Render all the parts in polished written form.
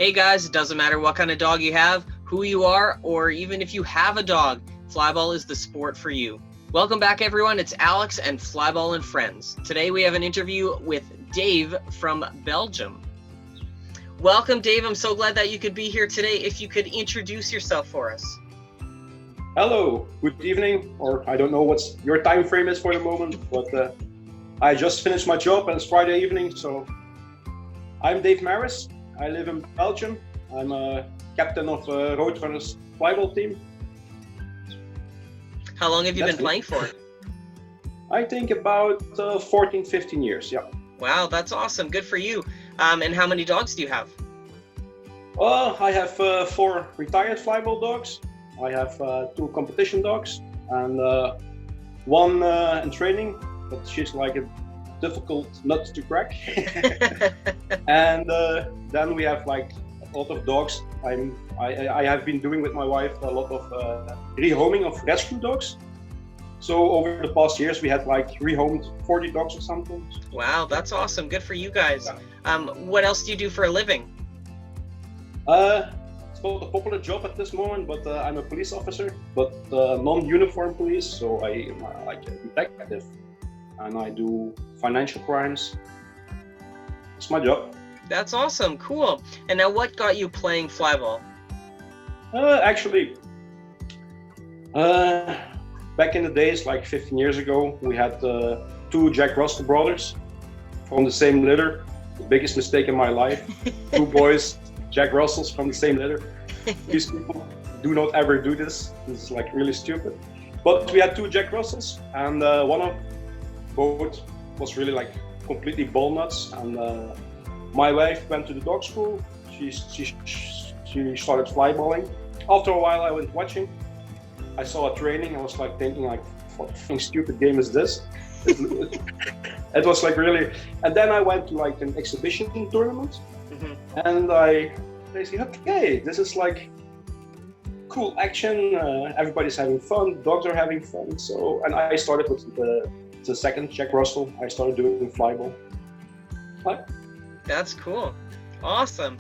Hey guys, it doesn't matter what kind of dog you have, who you are, or even if you have a dog, Flyball is the sport for you. Welcome back everyone, it's Alex and Flyball and Friends. Today we have an interview with Dave from Belgium. Welcome Dave, I'm so glad that you could be here today. If you could introduce yourself for us. Hello, good evening, or I don't know what your time frame is for the moment, but I just finished my job and it's Friday evening, so I'm Dave Maris. I live in Belgium. I'm a captain of Roadrunners Flyball team. How long have you been playing for? I think about 14, 15 years, yeah. Wow, that's awesome. Good for you. And how many dogs do you have? I have 4 retired Flyball dogs. I have 2 competition dogs and 1 in training, but she's like a difficult nut to crack. And then we have like a lot of dogs. I have been doing with my wife a lot of rehoming of rescue dogs. So over the past years we had like rehomed 40 dogs or something. Wow, that's awesome. Good for you guys. What else do you do for a living? It's not a popular job at this moment, but I'm a police officer, but non-uniform police, so I'm like a detective. And I do financial crimes. It's my job. That's awesome, cool. And now what got you playing Flyball? Actually, back in the days, like 15 years ago, we had 2 Jack Russell brothers from the same litter. The biggest mistake in my life. 2 boys, Jack Russells from the same litter. These people do not ever do this. This is like really stupid. But we had 2 Jack Russells, and one of both was really like completely ball nuts. And my wife went to the dog school. She started flyballing. After a while, I went watching. I saw a training. I was like thinking, like, what fucking stupid game is this? It was like really. And then I went to like an exhibition tournament, and I said, okay, this is like cool action. Everybody's having fun. Dogs are having fun. So, and I started with the second Jack Russell. I started doing flyball. That's cool. Awesome.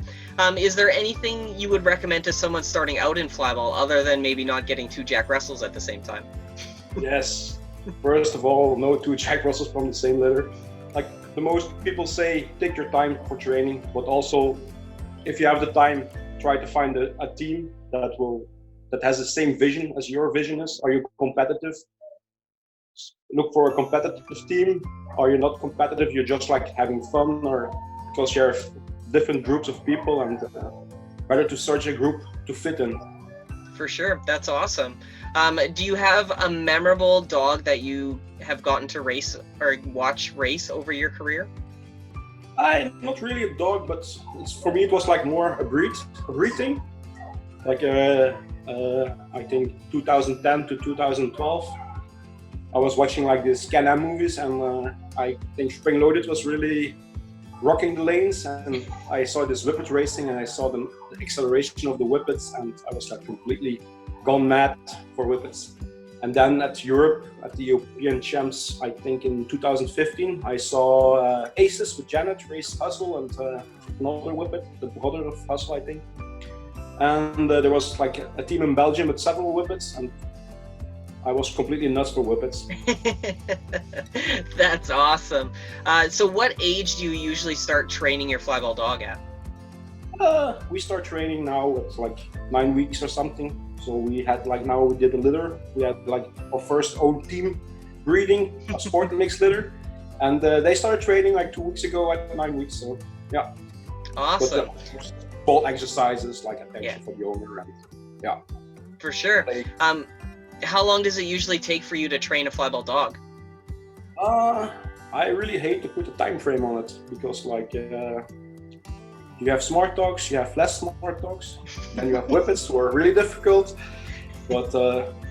Is there anything you would recommend to someone starting out in flyball other than maybe not getting 2 Jack Russells at the same time? Yes. First of all, no 2 Jack Russells from the same litter. Like the most people say, take your time for training, but also if you have the time, try to find a team that has the same vision as your vision is. Are you competitive? Look for a competitive team. Are you not competitive? You're just like having fun, or because you have different groups of people, and better to search a group to fit in. For sure, that's awesome. Do you have a memorable dog that you have gotten to race or watch race over your career? I'm not really a dog, but for me it was like more a breed thing. Like I think 2010 to 2012. I was watching like these Can-Am movies, and I think Spring Loaded was really rocking the lanes, and I saw this whippet racing, and I saw the acceleration of the whippets, and I was like completely gone mad for whippets. And then at Europe, at the European Champs, I think in 2015, I saw Aces with Janet race Hustle and another whippet, the brother of Hustle, I think. And there was like a team in Belgium with several whippets, and I was completely nuts for whippets. That's awesome. So what age do you usually start training your flyball dog at? We start training now at like 9 weeks or something. So we had like, now we did a litter. We had like our first own team breeding, a sport mixed litter. And they started training like 2 weeks ago at 9 weeks. So yeah. Awesome. But, ball exercises, like attention for the owner. And, yeah. For sure. How long does it usually take for you to train a flyball dog? I really hate to put a time frame on it, because like you have smart dogs, you have less smart dogs, and you have whippets who are really difficult. But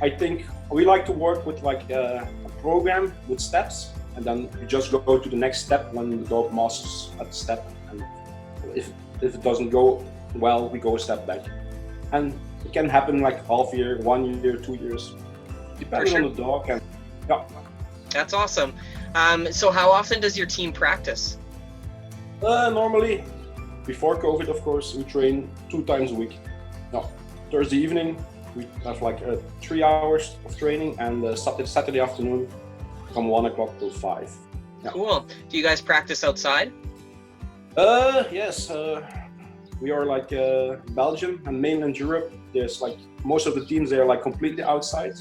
I think we like to work with like a program with steps, and then you just go to the next step when the dog masters that step. And if it doesn't go well, we go a step back. And it can happen like half year, 1 year, 2 years, depending on the dog. And yeah. That's awesome. So how often does your team practice? Normally before COVID, of course, we train 2 times a week. Now, Thursday evening, we have like 3 hours of training, and Saturday afternoon from 1 o'clock till 5. Yeah. Cool. Do you guys practice outside? Yes. We are like Belgium and mainland Europe. There's like most of the teams, they're like completely outside.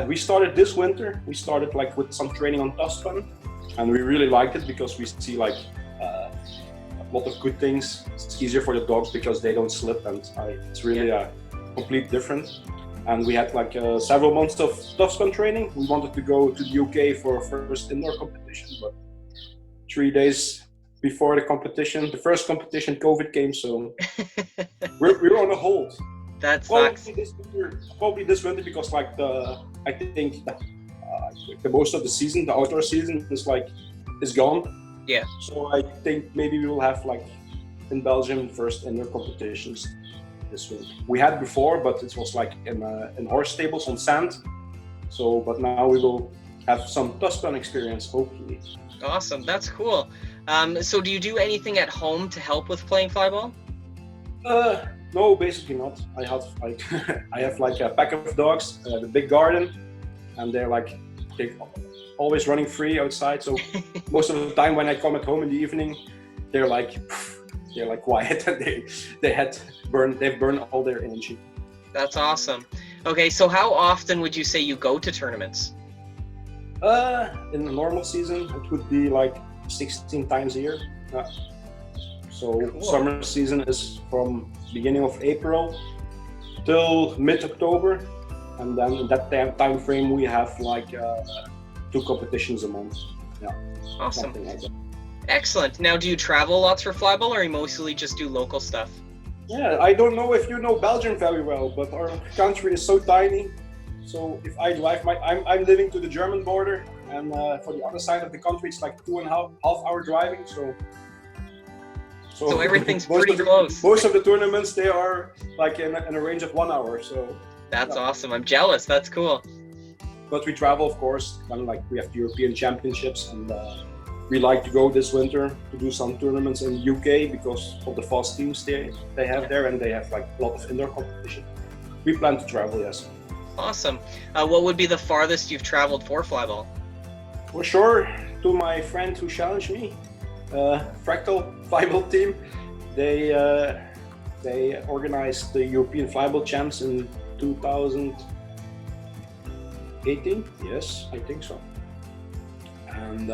We started this winter. We started like with some training on Tuscan, and we really liked it because we see like a lot of good things. It's easier for the dogs because they don't slip, and it's really complete different. And we had like several months of Tuscan training. We wanted to go to the UK for our first indoor competition, but 3 days before the competition, the first competition, COVID came, so we're on a hold. That sucks. Probably this winter because like I think the most of the season, the outdoor season, is gone. Yeah. So I think maybe we will have like in Belgium first indoor competitions this winter. We had before, but it was like in horse stables on sand. So, but now we will have some Tuscan experience, hopefully. Awesome, that's cool. So do you do anything at home to help with playing flyball? No, basically not. I have like I have like a pack of dogs, the big garden, and they're always running free outside. So most of the time when I come at home in the evening, they're like quiet, and they've burned all their energy. That's awesome. Okay, so how often would you say you go to tournaments? In the normal season, it would be like 16 times a year. So cool. Summer season is from beginning of April till mid-October, and then in that time frame we have like 2 competitions a month. Yeah. Awesome. Something like that. Excellent. Now, do you travel lots for flyball, or you mostly just do local stuff? Yeah, I don't know if you know Belgium very well, but our country is so tiny. So if I drive I'm living to the German border, and for the other side of the country, it's like 2.5 hour driving. So everything's pretty close. Most of the tournaments, they are like in a range of 1 hour. So that's awesome. I'm jealous. That's cool. But we travel, of course, when like we have the European Championships, and we like to go this winter to do some tournaments in the UK because of the fast teams they have there, and they have like a lot of indoor competition. We plan to travel, yes. Awesome. What would be the farthest you've traveled for flyball? For sure, to my friend who challenged me, Fractal Flyball team. They organized the European Flyball Champs in 2018. Yes, I think so. And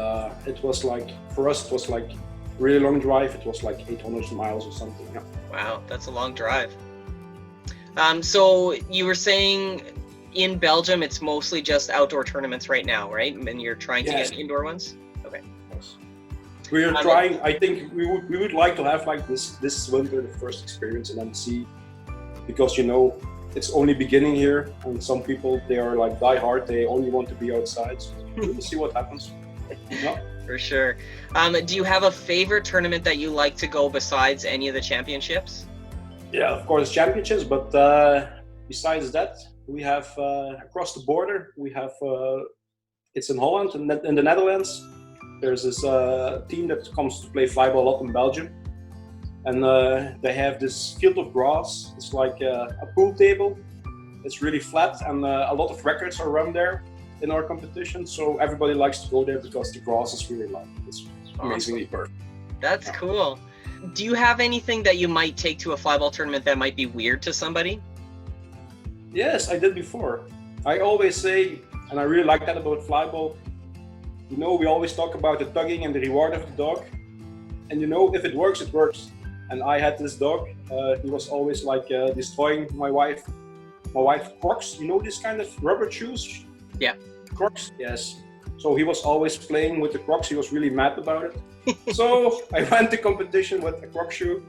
it was like, for us, it was like really long drive. It was like 800 miles or something. Yeah. Wow, that's a long drive. So you were saying in Belgium, it's mostly just outdoor tournaments right now, right? And you're trying to get indoor ones? Okay. Yes. We are trying. I think we would like to have like this winter the first experience, and then see, because it's only beginning here, and some people, they are like die hard. They only want to be outside. So we'll see what happens. Yeah. For sure. Do you have a favorite tournament that you like to go besides any of the championships? Yeah, of course, championships. But besides that, we have across the border. We have it's in Holland and in the Netherlands. There's this team that comes to play flyball a lot in Belgium, and they have this field of grass. It's like a pool table. It's really flat, and a lot of records are run there in our competition. So everybody likes to go there because the grass is really light. It's amazingly perfect. That's cool. Do you have anything that you might take to a flyball tournament that might be weird to somebody? Yes, I did before. I always say, and I really like that about flyball, we always talk about the tugging and the reward of the dog. And if it works, it works. And I had this dog, he was always like destroying my wife Crocs. This kind of rubber shoes? Yeah. Crocs, yes. So he was always playing with the Crocs. He was really mad about it. So I went to competition with a Croc shoe.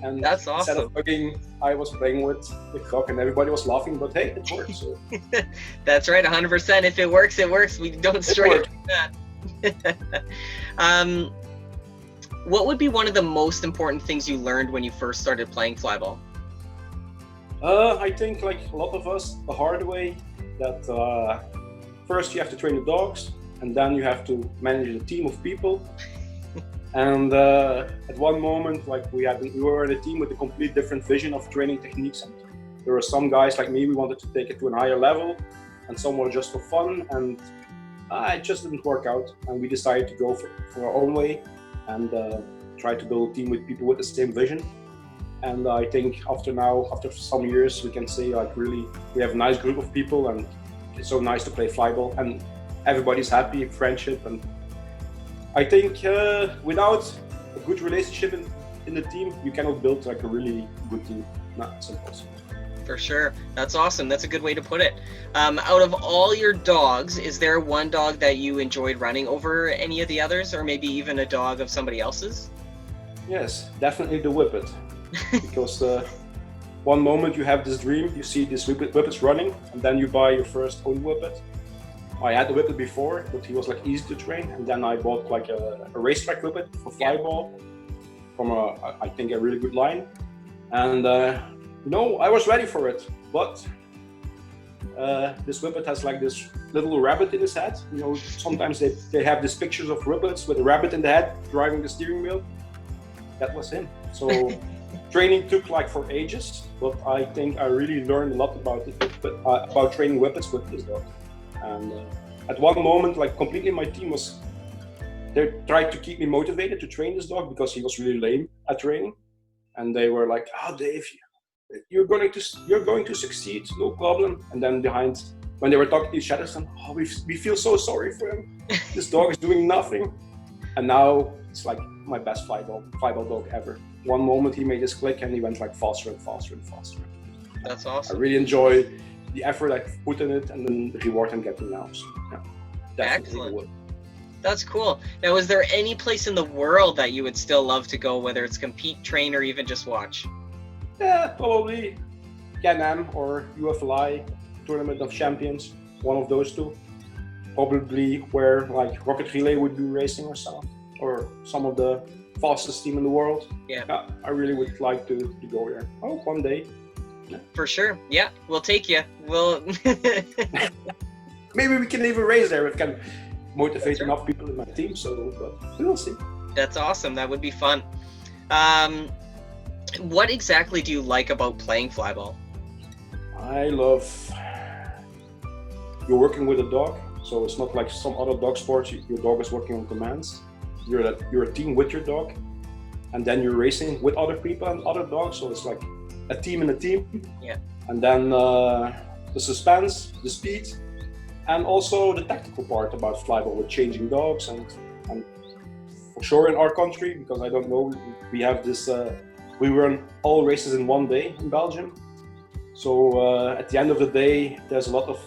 And that's awesome. Instead of tugging, I was playing with the Croc, and everybody was laughing, but hey, it works. So. That's right, 100%. If it works, it works. We don't stray away from that. What would be one of the most important things you learned when you first started playing flyball? I think, like a lot of us, the hard way, that first you have to train the dogs, and then you have to manage a team of people. And at one moment, like we were in a team with a complete different vision of training techniques. And there were some guys like me, we wanted to take it to a higher level, and some were just for fun. And it just didn't work out. And we decided to go for our own way and try to build a team with people with the same vision. And I think after some years, we can say like really we have a nice group of people, and it's so nice to play flyball, and everybody's happy, friendship. And I think without a good relationship in the team, you cannot build like a really good team. No, it's impossible. For sure. That's awesome. That's a good way to put it. Out of all your dogs, is there one dog that you enjoyed running over any of the others, or maybe even a dog of somebody else's? Yes, definitely the Whippet. Because one moment you have this dream, you see this Whippets running, and then you buy your first own Whippet. I had the Whippet before, but he was like easy to train, and then I bought like a racetrack Whippet for flyball from I think a really good line. And I was ready for it, but this Whippet has like this little rabbit in his head. Sometimes they have these pictures of Whippets with a rabbit in the head driving the steering wheel. That was him. So training took like for ages, but I think I really learned a lot about training Whippets with this dog. And at one moment, like completely my team they tried to keep me motivated to train this dog because he was really lame at training. And they were like, "Oh, Dave, you're going to succeed, no problem." And then behind, when they were talking to each other, said, "Oh, we feel so sorry for him. This dog is doing nothing." And now it's like my best flyball dog ever. One moment he made his click and he went like faster and faster and faster. That's awesome. I really enjoy the effort I put in it and then the reward I'm getting now. So, yeah, excellent. That's cool. Now, is there any place in the world that you would still love to go, whether it's compete, train, or even just watch? Yeah, probably Can-Am or UFLI, Tournament of Champions, one of those two. Probably where like Rocket Relay would be racing or some of the fastest team in the world. Yeah, I really would like to go there. Oh, one day. Yeah. For sure. Yeah, we'll take you. We'll maybe we can even race there. It can motivate enough people in my team. So, but we'll see. That's awesome. That would be fun. What exactly do you like about playing flyball? I love you're working with a dog. So it's not like some other dog sports. Your dog is working on commands. You're a team with your dog, and then you're racing with other people and other dogs. So it's like a team in a team. Yeah. And then the suspense, the speed, and also the tactical part about flyball with changing dogs and for sure in our country, because I don't know, we have this. We run all races in one day in Belgium. So at the end of the day, there's a lot of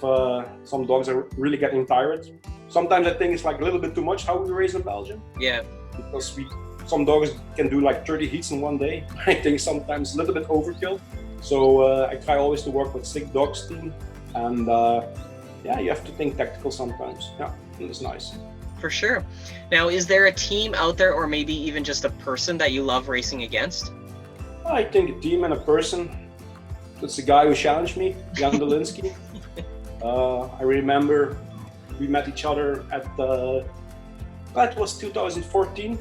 some dogs are really getting tired. Sometimes I think it's like a little bit too much how we race in Belgium. Yeah. Because some dogs can do like 30 heats in one day. I think sometimes a little bit overkill. So I try always to work with 6 dogs team, and you have to think tactical sometimes. Yeah, it's nice. For sure. Now, is there a team out there, or maybe even just a person that you love racing against? I think a team and a person. It's the guy who challenged me, Jan Dolinsky. I remember we met each other at that was 2014.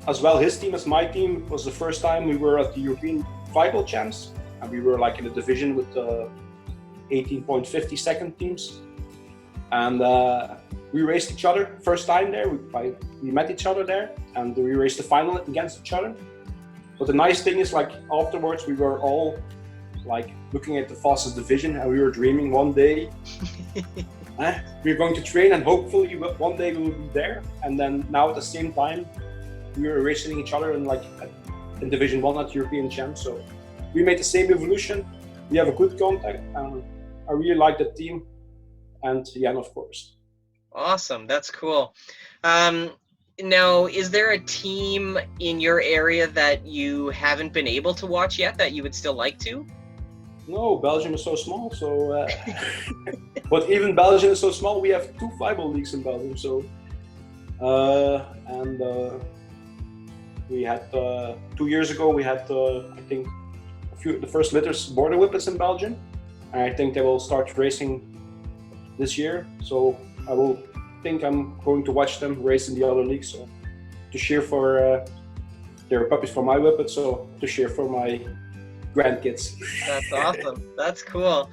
As well, his team as my team was the first time we were at the European Flyball Champs, and we were like in a division with 18.50 second teams. And we raced each other first time there. We met each other there, and we raced the final against each other. But the nice thing is, like afterwards, we were all like looking at the fastest division, and we were dreaming one day we're going to train, and hopefully one day we will be there. And then now at the same time, we were racing each other in Division 1 at European Champs. So we made the same evolution. We have a good contact. I really like the team, and Jan, of course. Awesome, that's cool. Now, is there a team in your area that you haven't been able to watch yet that you would still like to? No, Belgium is so small. So, but even Belgium is so small. We have 2 flyball leagues in Belgium. So, we had 2 years ago. We had I think the first litters border whippets in Belgium, and I think they will start racing this year. So I will think I'm going to watch them race in the other leagues to cheer for. They were puppies for my whippet, so to cheer for my grandkids. That's awesome. That's cool.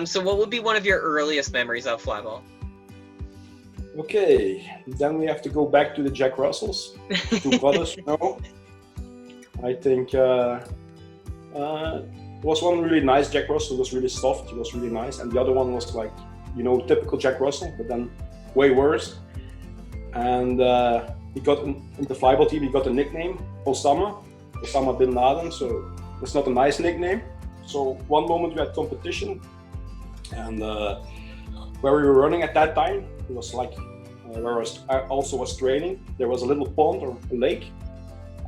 So what would be one of your earliest memories of Flyball? Okay, then we have to go back to the Jack Russells, two brothers. No, I think was one really nice Jack Russell. Was really soft. He was really nice, and the other one was like, typical Jack Russell, but then way worse. And he got in the flyball team. He got a nickname, Osama bin Laden. So it's not a nice nickname. So one moment we had competition, and where we were running at that time, it was like where I also was training. There was a little pond or a lake,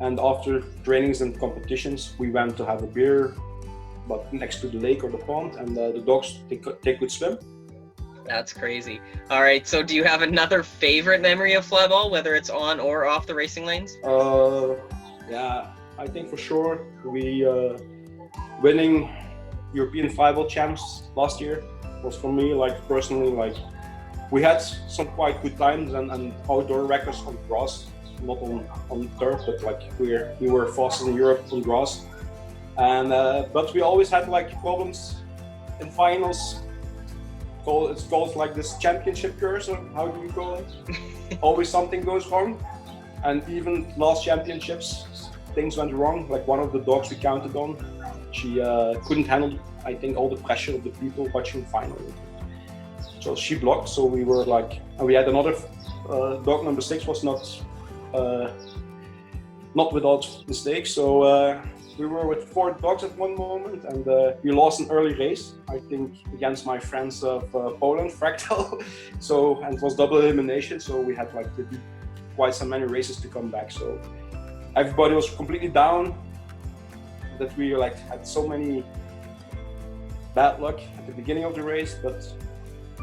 and after trainings and competitions, we went to have a beer, but next to the lake or the pond, and the dogs they could swim. That's crazy. All right, so do you have another favorite memory of Flyball, whether it's on or off the racing lanes? Yeah, I think for sure we winning European Flyball champs last year was for me, like personally, like we had some quite good times and outdoor records on grass, not on turf, but like we were fastest in Europe on grass. And but we always had like problems in finals. It's called like this championship curse, or how do you call it? Always something goes wrong, and even last championships, things went wrong. Like one of the dogs we counted on, she couldn't handle, I think, all the pressure of the people watching final. So she blocked. So we were like, and we had another dog number 6 was not without mistakes. So we were with 4 dogs at one moment, and we lost an early race, I think, against my friends of Poland, Fractal. So, and it was double elimination, so we had like to do quite so many races to come back. So everybody was completely down, that we like had so many bad luck at the beginning of the race, but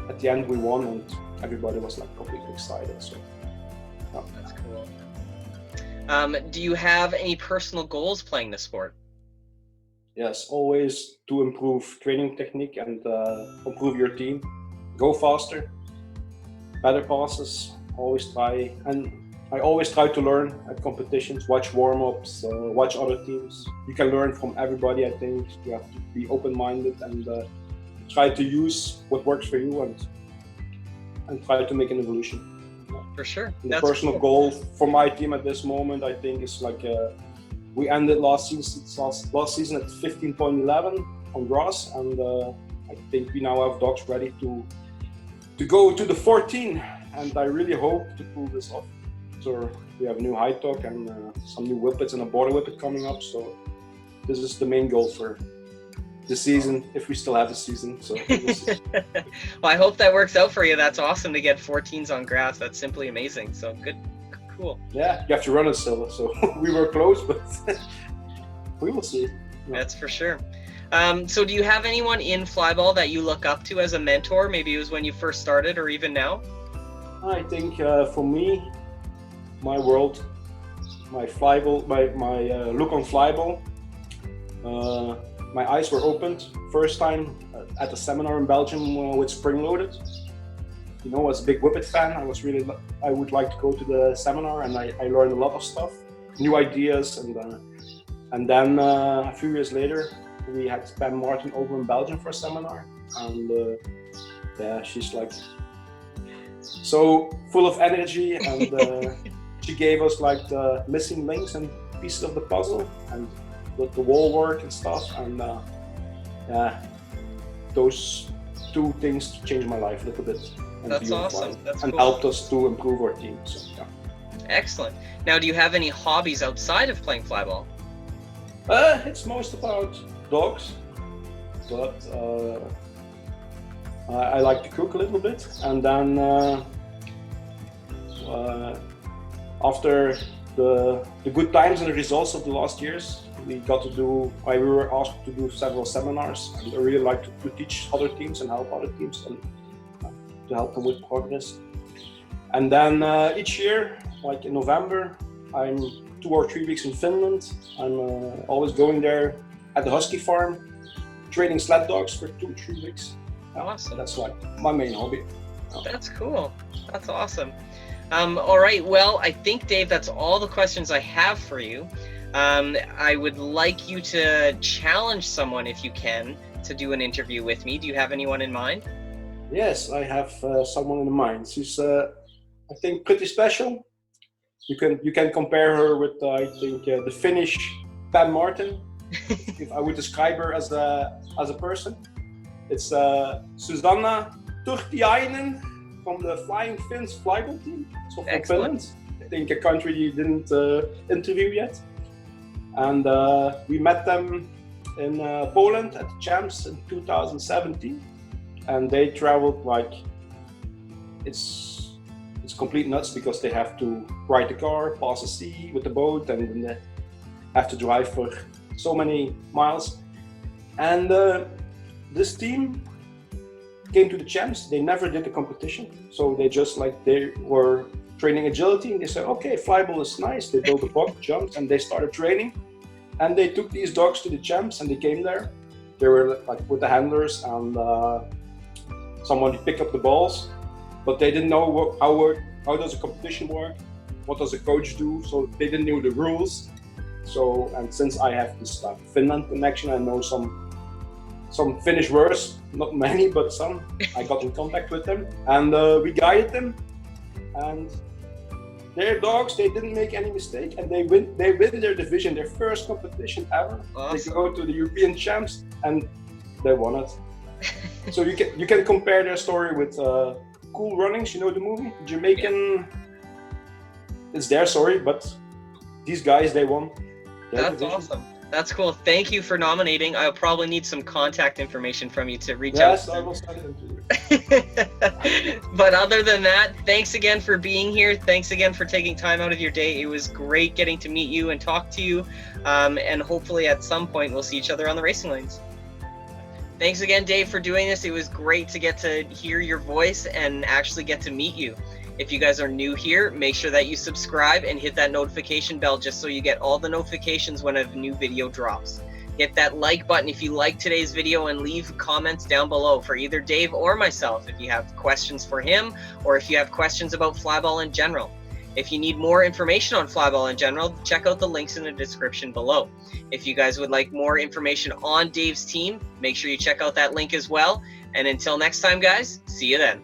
at the end we won, and everybody was like completely excited. So yeah. That's cool. Do you have any personal goals playing the sport? Yes, always to improve training technique and improve your team. Go faster, better passes, always try. And I always try to learn at competitions, watch warm-ups, watch other teams. You can learn from everybody, I think. You have to be open-minded and try to use what works for you and try to make an evolution. For sure. The personal goal for my team at this moment, I think, is like we ended last season at 15.11 on grass, and I think we now have dogs ready to go to the 14, and I really hope to pull this off. So we have a new high talk and some new whippets and a border whippet coming up. So this is the main goal for the season, if we still have a season. So we'll see. Well, I hope that works out for you. That's awesome to get 14s on grass. That's simply amazing. So good, cool. Yeah, you have to run it still. So we were close, but we will see. Yeah. That's for sure. So do you have anyone in Flyball that you look up to as a mentor? Maybe it was when you first started or even now? I think for me, my world, my Flyball, my look on Flyball, my eyes were opened first time at a seminar in Belgium with Spring Loaded. As a big whippet fan, I would like to go to the seminar, and I learned a lot of stuff, new ideas, and then a few years later we had Pam Martin over in Belgium for a seminar, and yeah, she's like so full of energy, and she gave us like the missing links and pieces of the puzzle, and with the wall work and stuff, and yeah, those 2 things changed my life a little bit. That's awesome. That's and cool. Helped us to improve our team. So, yeah. Excellent. Now, do you have any hobbies outside of playing Flyball? It's most about dogs, but I like to cook a little bit, and then after the good times and the results of the last years, we were asked to do several seminars, and I really like to teach other teams and help other teams and to help them with progress. And then each year, like in November, I'm 2 or 3 weeks in Finland. I'm always going there at the Husky farm, training sled dogs for 2-3 weeks. Awesome. That's like my main hobby. That's cool. That's awesome. All right, well, I think, Dave, that's all the questions I have for you. I would like you to challenge someone, if you can, to do an interview with me. Do you have anyone in mind? Yes, I have someone in mind. She's, I think, pretty special. You can compare her with, I think, the Finnish Pam Martin. If I would describe her as a person, it's Susanna Turtiainen from the Flying Finns flyball team. So from Finland, I think a country you didn't interview yet. And we met them in Poland at the Champs in 2017, and they traveled like it's complete nuts because they have to ride the car, pass the sea with the boat, and then they have to drive for so many miles. And this team came to the Champs. They never did the competition, so they were training agility, and they said, okay, flyball is nice. They built a box, jumped, and they started training. And they took these dogs to the Champs, and they came there. They were like with the handlers and someone picked up the balls, but they didn't know how does a competition work, what does a coach do, so they didn't know the rules. So, and since I have this Finland connection, I know some Finnish words, not many, but some. I got in contact with them, and we guided them, and their dogs, they didn't make any mistake, and they win their division, their first competition ever. Awesome. They go to the European Champs, and they won it. So you can compare their story with Cool Runnings, you know the movie? Jamaican, it's their story, but these guys, they won. That's awesome. That's cool. Thank you for nominating. I'll probably need some contact information from you to reach out. Yes, I will send them to you. But other than that, thanks again for being here. Thanks again for taking time out of your day. It was great getting to meet you and talk to you. And hopefully at some point we'll see each other on the racing lanes. Thanks again, Dave, for doing this. It was great to get to hear your voice and actually get to meet you. If you guys are new here, make sure that you subscribe and hit that notification bell just so you get all the notifications when a new video drops. Hit that like button if you like today's video, and leave comments down below for either Dave or myself if you have questions for him or if you have questions about flyball in general. If you need more information on flyball in general, check out the links in the description below. If you guys would like more information on Dave's team, make sure you check out that link as well. And until next time, guys, see you then.